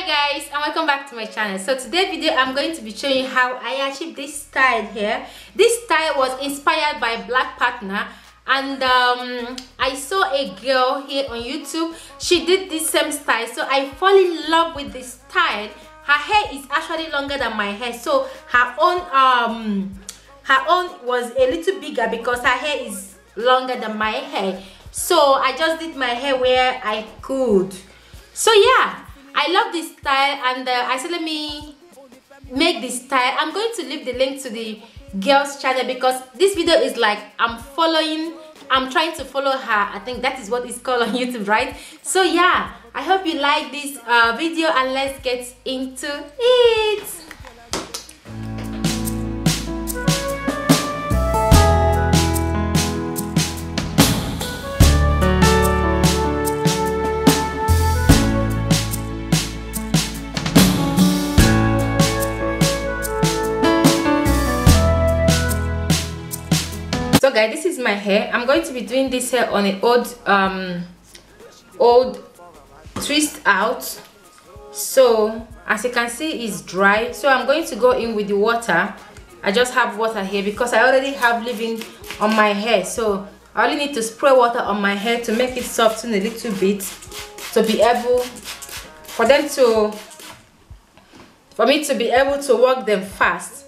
Guys, and welcome back to my channel. So today's video I'm going to be showing you how I achieved this style here. This style was inspired by Black Partner, and I saw a girl here on YouTube. She did this same style, so I fall in love with this style. Her hair is actually longer than my hair, so her own was a little bigger because her hair is longer than my hair. So I just did my hair where I could. So yeah, I love this style, and I said let me make this style. I'm going to leave the link to the girl's channel because this video is like I'm trying to follow her. I think that is what it's called on YouTube, right? So yeah, I hope you like this video, and let's get into it. So guys, this is my hair. I'm going to be doing this hair on an old twist out. So as you can see, it's dry, so I'm going to go in with the water. I just have water here because I already have leave-in on my hair, so I only need to spray water on my hair to make it soften a little bit, to be able for me to be able to work them fast.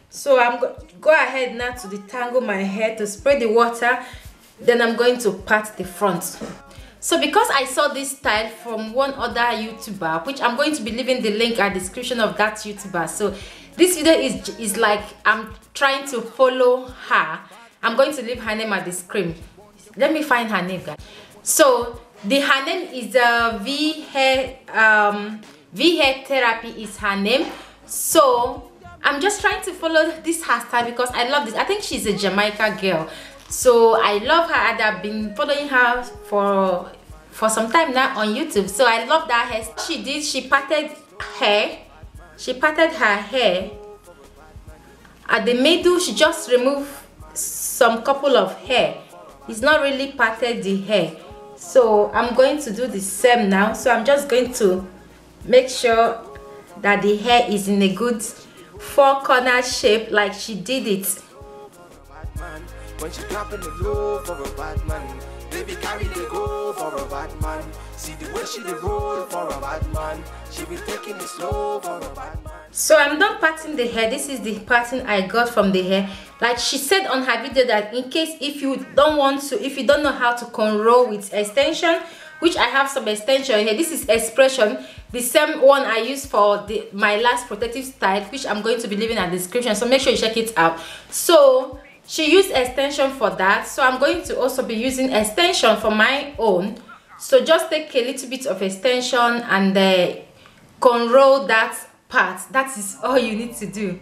So I'm go ahead now to detangle my hair, to spray the water, then I'm going to part the front. So because I saw this style from one other YouTuber, which I'm going to be leaving the link at the description of that YouTuber, so this video is like I'm trying to follow her. I'm going to leave her name at the screen. Let me find her name, guys. So her name is Viv Hairtherapy is her name. So I'm just trying to follow this hairstyle because I love this. I think she's a Jamaica girl, so I love her, and I've been following her for some time now on YouTube. So I love that hair she did. She parted her hair at the middle. She just removed some couple of hair. It's not really parted the hair. So I'm going to do the same now. So I'm just going to make sure that the hair is in a good four-corner shape like she did it. When she clapping the low for a bad man, baby carry the go for a bad man. See the way she the roll for a bad man. She be taking it slow for a bad man. So I'm done parting the hair. This is the pattern I got from the hair. Like she said on her video that in case if you don't know how to cornrow with extension, which I have some extension here. This is expression, the same one I used for my last protective style, which I'm going to be leaving in the description, so make sure you check it out. So she used extension for that, so I'm going to also be using extension for my own. So just take a little bit of extension and cornrow that part. That is all you need to do.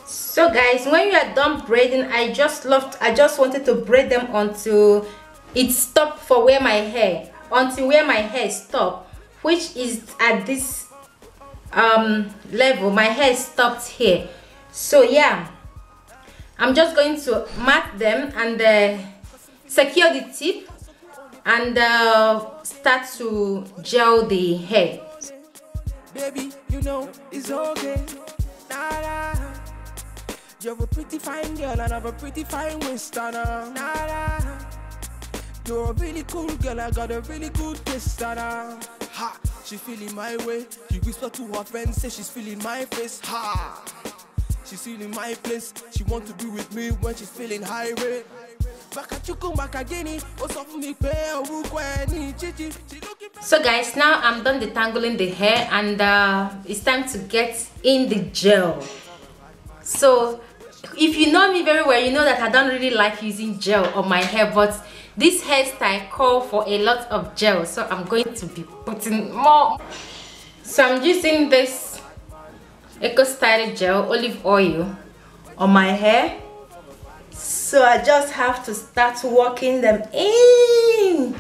So guys, when you are done braiding, I just wanted to braid them until it stopped for where my hair stopped, which is at this level. My hair stopped here. So yeah, I'm just going to mat them and secure the tip and start to gel the hair. Baby, you know it's okay. Nah. You're a pretty fine girl and I'm a pretty fine westerner. Nah. You're a really cool girl, I got a really good taste. Ha! She feeling my way. She whisper to her friends, say she's feeling my face. Ha! She's feeling my place. She want to be with me when she's feeling high rate. So guys, now I'm done detangling the hair, and it's time to get in the gel. So if you know me very well, you know that I don't really like using gel on my hair, but this hairstyle calls for a lot of gel, so I'm going to be putting more. So I'm using this Eco Style gel olive oil on my hair. So I just have to start working them in.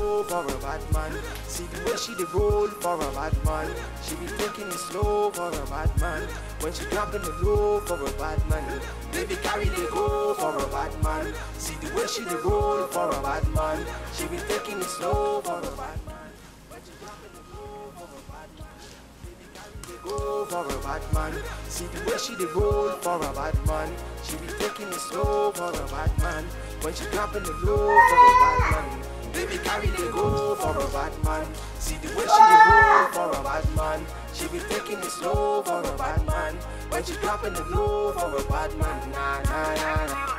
go for a bad man. See the way she dey roll for a bad man. She be taking it slow for a bad man. When she dropping the low for a bad man. Baby carry the go for a bad man. See the way she dey roll for a bad man. She be taking it slow for a bad man. When she dropping the low for a bad man. Baby carry the go for a bad man. See the way she dey roll for a bad man. She be taking it slow for a bad man. When she dropping the low for a bad man. Baby carry the go for a bad man. See the way she dey roll for a bad man. She be taking it slow for a bad man. When she dropping the low for a bad man. Nah, nah, nah, nah.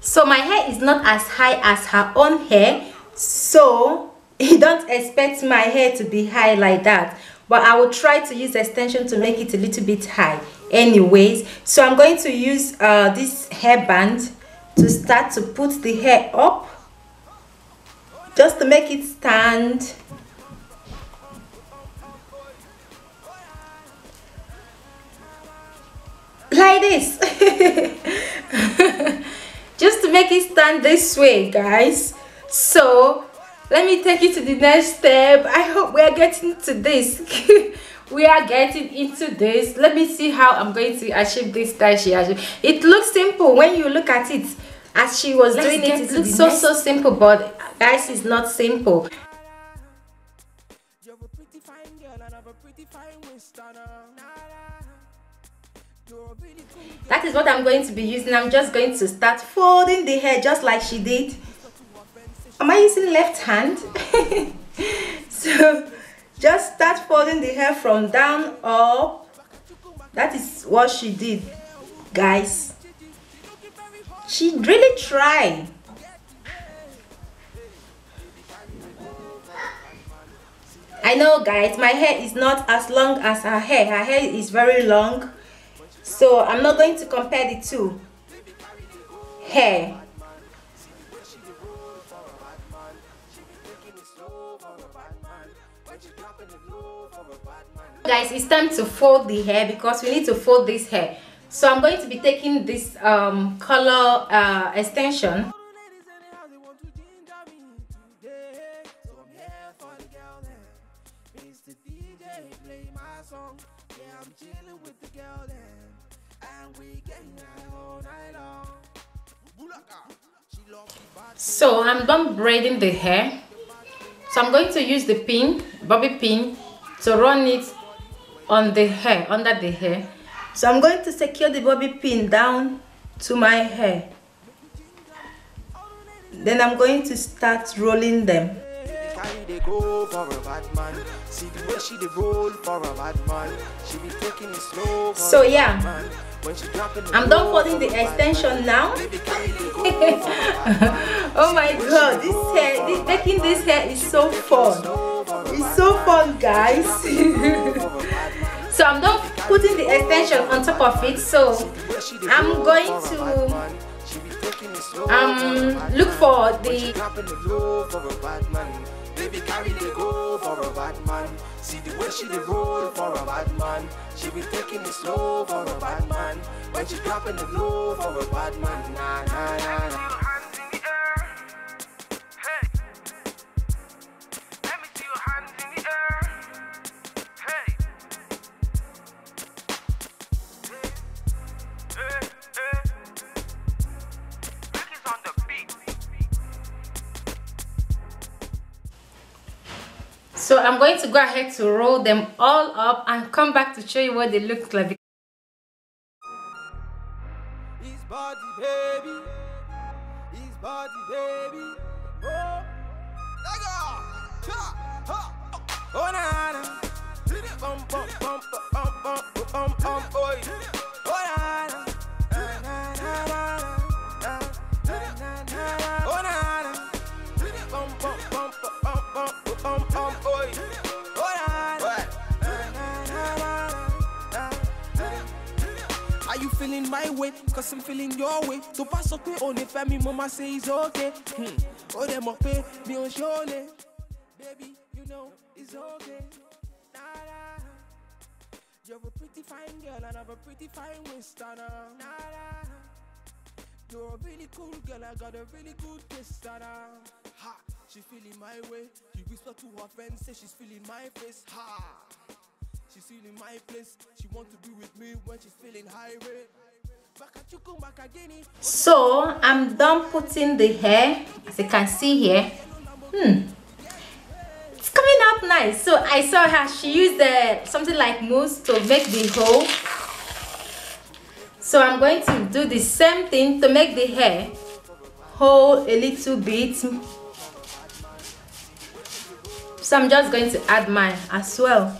So my hair is not as high as her own hair, so you don't expect my hair to be high like that, but I will try to use extension to make it a little bit high anyways. So I'm going to use this hairband to start to put the hair up, just to make it stand. Like this. Just to make it stand this way, guys. So let me take you to the next step. I hope we are getting to this. We are getting into this. Let me see how I'm going to achieve this style she achieved. It looks simple when you look at it. As she was doing it, it looks so simple, but guys, it's not simple. That is what I'm going to be using. I'm just going to start folding the hair just like she did. Am I using left hand? So just start folding the hair from down up. That is what she did, guys. She really tried. I know, guys, my hair is not as long as her hair. Her hair is very long. So I'm not going to compare the two hair. Guys, it's time to fold the hair because we need to fold this hair. So I'm going to be taking this color extension. So I'm done braiding the hair. So I'm going to use the pin, bobby pin, to run it on the hair, under the hair. So I'm going to secure the bobby pin down to my hair. Then I'm going to start rolling them. So yeah, I'm done folding the extension now. Oh my god, making this hair is so fun. It's so fun, guys. So I'm done putting the extension on top of it. So I'm going to look for the baby carry the go for a bad man. See the way she dey roll for a bad man. She be taking it slow for a bad man. When she dropping the low for a bad man. Nah, nah, nah, nah. So I'm going to go ahead to roll them all up and come back to show you what they look like. His body, baby. His body, baby. Oh, oh, na na. Bum bum bum bum bum bum bum boy. Oh na na. Oh na na. Bum bum bum bum bum bum boy. Are you feeling my way? Cause I'm feeling your way. So pass up on it, family, mama say it's okay. Oh, them up me on surely. Baby, you know it's okay. Nada. You're a pretty fine girl and I'm a pretty fine Winstonner. Nada. You're a really cool girl, I got a really good taste. Ha, she feeling my way. She whisper to her friends, say she's feeling my face. Ha, she's feeling my place. She want to be with me when she's feeling high rate. So I'm done putting the hair, as you can see here. It's coming out nice. So I saw her, she used something like mousse to make the hole. So I'm going to do the same thing to make the hair hold a little bit. So I'm just going to add mine as well.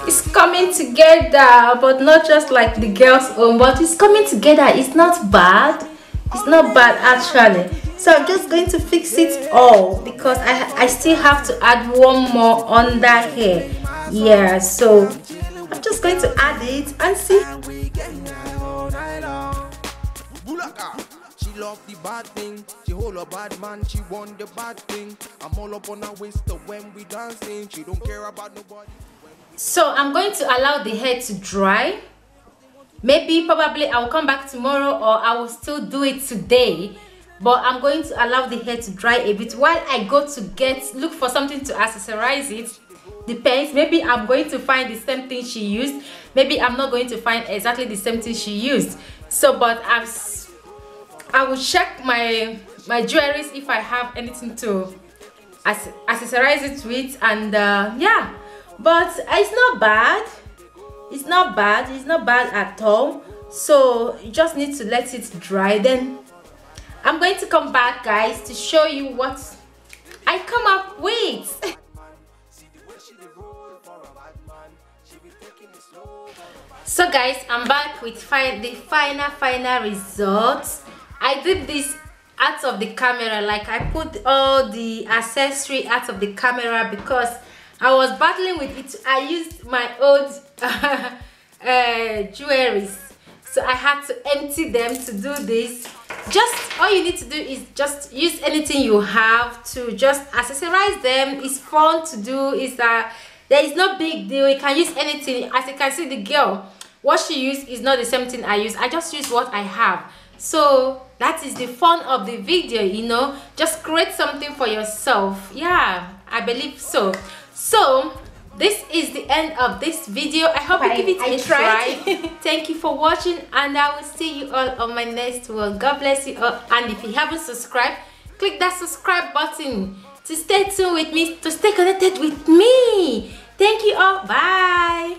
It's coming together, but not just like the girls' own, but it's coming together. It's not bad. It's not bad actually. So I'm just going to fix it all because I still have to add one more under here. Yeah, so I'm just going to add it and see. She love the bad thing, she hold a bad man, she want the bad thing. I'm all up on her waist when we dancing, she don't care about nobody. So I'm going to allow the hair to dry. Maybe probably I'll come back tomorrow or I will still do it today. But I'm going to allow the hair to dry a bit while I go to look for something to accessorize it. Depends, maybe I'm going to find the same thing she used. Maybe I'm not going to find exactly the same thing she used. So but I will check my jewelries if I have anything to accessorize it with, and yeah, but it's not bad. It's not bad at all. So you just need to let it dry. Then I'm going to come back, guys, to show you what I come up with. So guys, I'm back with the final results. I did this out of the camera, like I put all the accessory out of the camera because I was battling with it. I used my old jewelries, so I had to empty them to do this. Just all you need to do is just use anything you have to just accessorize them. It's fun to do. There is no big deal. You can use anything. As you can see, the girl, what she used is not the same thing I use. I just use what I have. So that is the fun of the video, you know, just create something for yourself. Yeah, I believe so. So this is the end of this video. I hope you give it a try. Thank you for watching, and I will see you all on my next one. God bless you all, and if you haven't subscribed, click that subscribe button to stay tuned with me, to stay connected with me. Thank you all. Bye.